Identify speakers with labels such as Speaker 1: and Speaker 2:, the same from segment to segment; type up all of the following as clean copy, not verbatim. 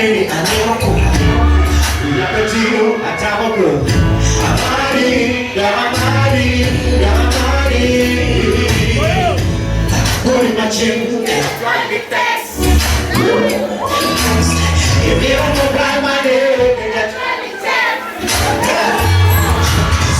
Speaker 1: baby, I know. Like a deal, I double good. Put my chin if you don't know by my name, that's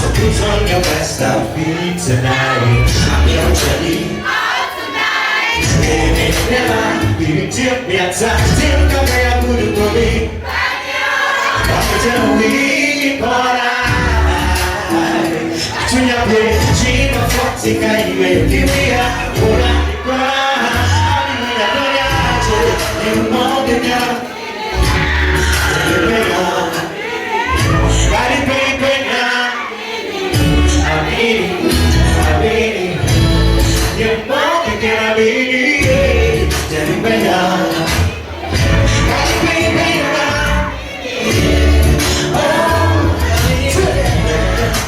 Speaker 1: so put on your best outfit tonight. I'm your jelly. Never be tip me a time. Still come here, I'm good for me. I'm tell me, but I turn your play. She my foxy kind of way. Give me a hold on the ground. You know the girl. Got it, baby, now. I mean it. You know the girl, baby.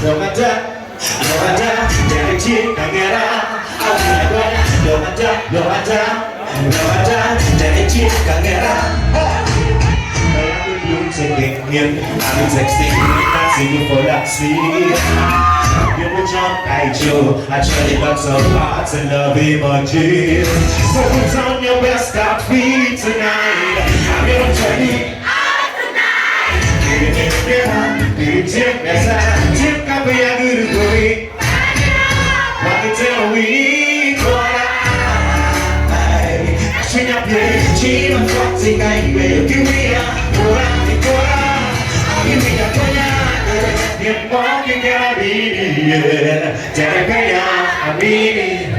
Speaker 1: No matter, dari cinta merah. No matter, dari cinta merah. I'm texting, dancing for that sleep. You will jump like you. I try to look so hard to love emojis. So put on your best outfit tonight. I'm your jelly. Tip ka pa yung guru ko eh. Bakit tell me why? Swing up your chin on foxy kind way. Give me a give me a you're walking out of it. Tell me I mean it.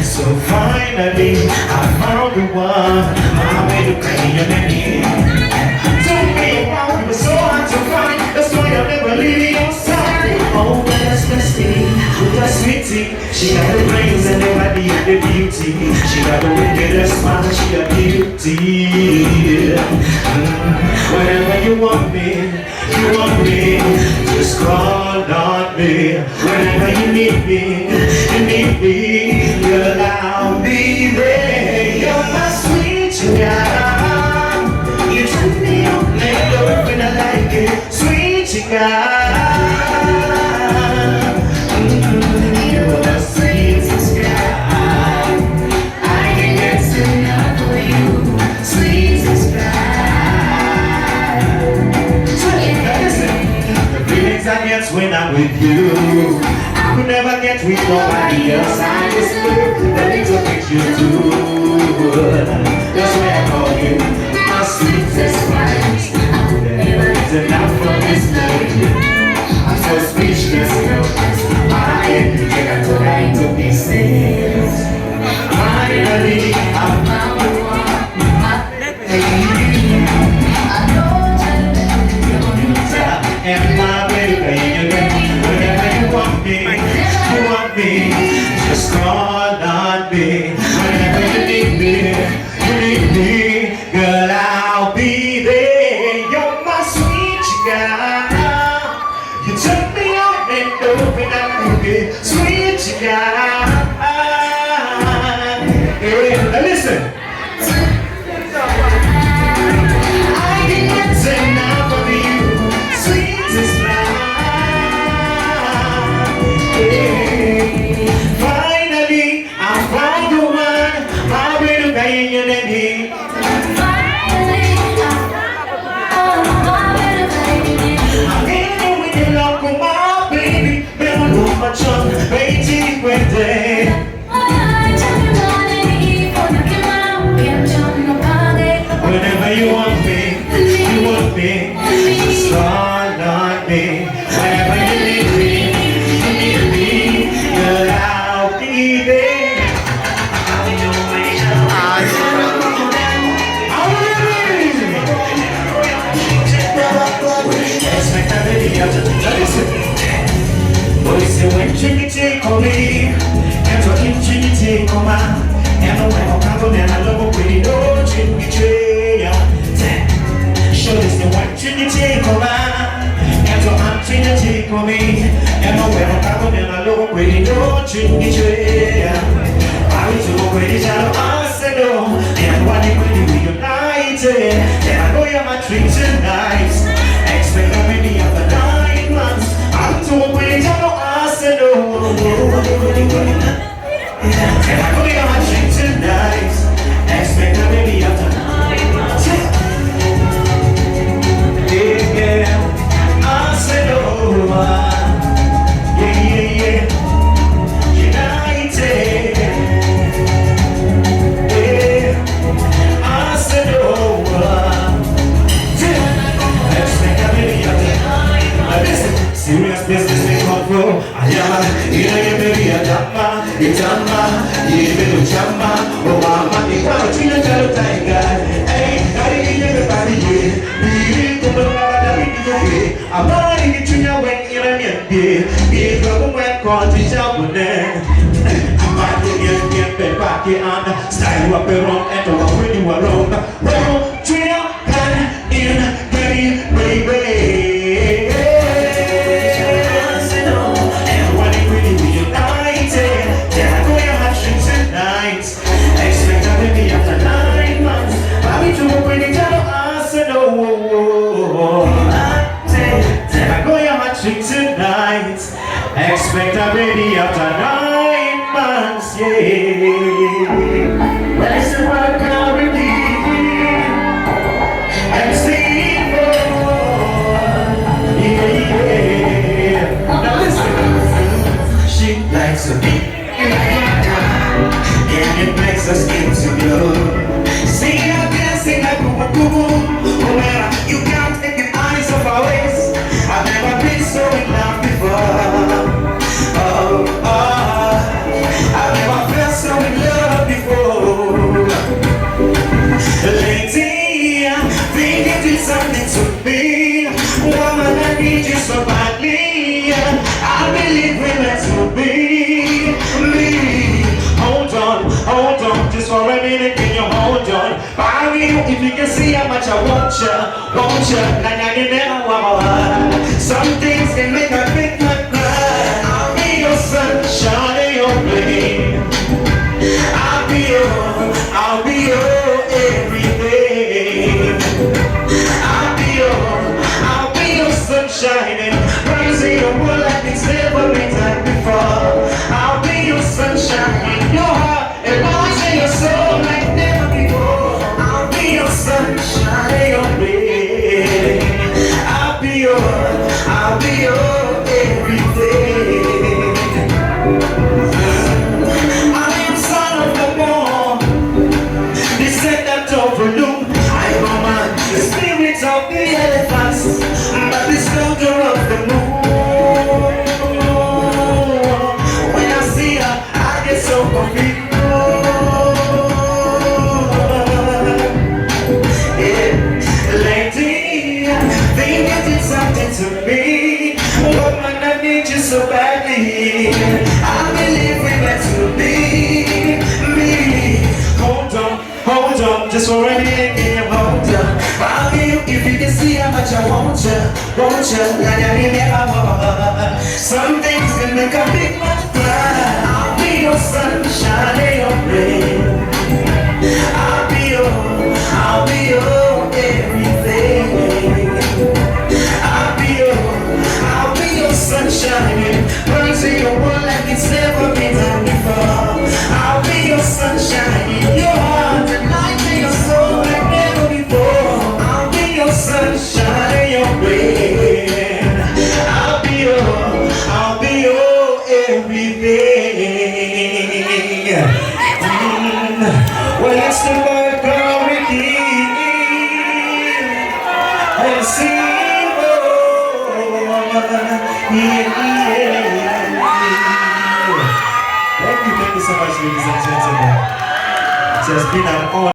Speaker 1: So finally, I found the one. I made a clean and then told me about you were so hard to find. That's why I'll never leave your side. Oh, that's Misty, with a sweetie. She got the brains and the body and the beauty. She got the wicked smile, she a beauty. Whenever you want me, just call on me. Whenever you need me, girl, I'll be there. You're my sweet child. You took me on love and I like it. Sweet child. You're the sweetest guy. I can get enough for you. Sweetest guy. The feelings I get when I'm with you, I could never get with nobody else. I just look the little things you do. That's why I call you my sweetest wife. I could never get enough from this love. I'm so speechless, girl. I can't go right to be saved. Finally, I found the one. I know that and my baby, whenever you want me, just call on me. Whenever you need me, girl, I'll be there. You're my sweet guy. for me. And no way I'm coming in a low way, no treat me trade. I was so pretty, I said no. And what you really reunited. And I know you're my treat tonight. Expect a many after 9 months. I'm too pretty, I said no. And I know you're my treat tonight. Expect a many after 9 months. Serious business they come through. Ayama, you baby a jamba, you baby jamba. Oh mama, you come to the jello tiger. Hey, I need everybody here. We come to the I'm not in the when you're in the if you went called to jump there. I'm not in the bed back here and style up around and when you were wrong. Well, Trina can in baby. Tonight, expect a baby after 9 months, yeah. That's the one I repeat. I'm singing for, yeah. Now listen, she likes a beat, and it makes her skin to glow. Sing out there, sing like boo-boo-boo-boo. Oh, you can't take your eyes off our waist. I've never been so in love before. I've never felt so in love before. Lady, think you did something to me. Woman, I need you so badly. I believe we're meant to be. Me, hold on, just for a minute, can you hold on? If you can see how much I want you, like I can never want. Some things can make a big man cry. I'll be your sunshine and your rain. I'll be your everything. I'll be your sunshine and rising your world like it's never been done before. I'll be your sunshine in your heart and rising your soul like never before. I'll be your sunshine and your rain. I'll be your everything. I am son of the born. They said that overlook. I am a man, the spirit of the elephants, but the soldier of the moon. When I see her, I get so confused. To me, woman, I need you so badly. I believe we're meant to be. Me, hold on, just for a minute, hold on. I'll be you if you can see how much I want you, like I never want. Some things can make a big man cry. I'll be your sunshine and your rain. I'll be your everything. Sunshine, burning your world like it's never been done before. I'll be your sunshine in your heart and light in your soul like never before. I'll be your sunshine and your rain. I'll be your everything. Well, that's the word called Riky. And see. Thank you so much, ladies and gentlemen. It has been an honor.